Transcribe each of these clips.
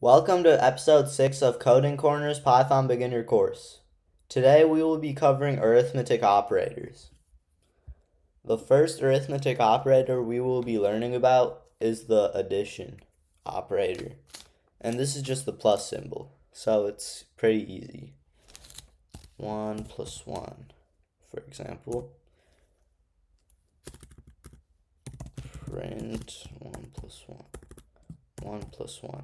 Welcome to episode 6 of Coding Corner's Python Beginner course. Today we will be covering arithmetic operators. The first arithmetic operator we will be learning about is the addition operator. And this is just the plus symbol, so it's pretty easy. 1 plus 1, for example. Print 1 plus 1. 1 plus 1.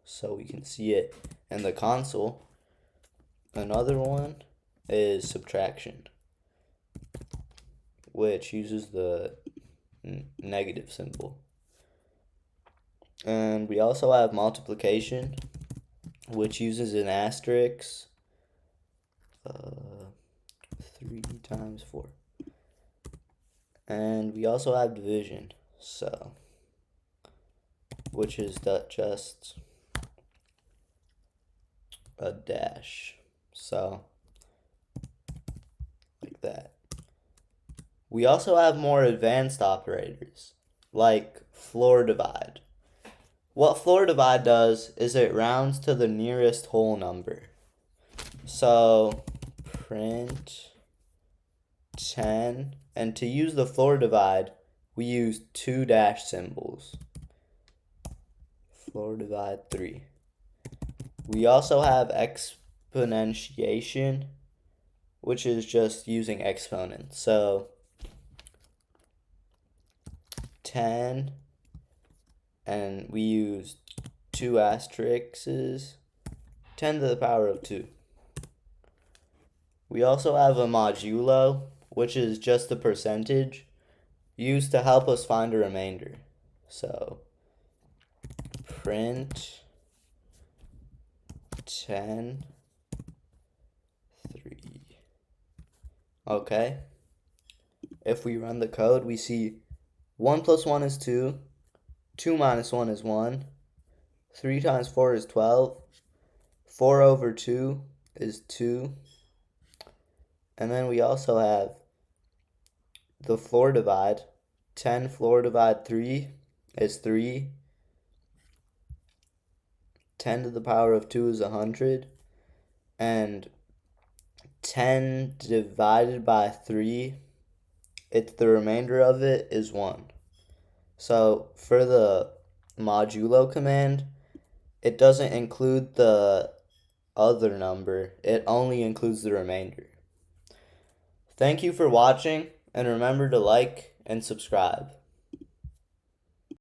So we can see it in the console. Another one is subtraction, which uses the negative symbol. And we also have multiplication, which uses an asterisk. 3 times 4. And we also have division, which is just a dash, like that. We also have more advanced operators, like floor divide. What floor divide does is it rounds to the nearest whole number. So print 10, and to use the floor divide, we use two dash symbols. Floor divide 3. We also have exponentiation, which is just using exponents. So 10, and we use two asterisks, 10 to the power of 2. We also have a modulo, which is just the percentage used to help us find a remainder. So print 10, 3. Okay. If we run the code, we see 1 plus 1 is 2, 2 minus 1 is 1, 3 times 4 is 12, 4 over 2 is 2, and then we also have the floor divide. 10 floor divide 3 is 3. 10 to the power of 2 is 100, and 10 divided by 3, the remainder of it is 1. So for the modulo command, it doesn't include the other number, it only includes the remainder. Thank you for watching, and remember to like and subscribe.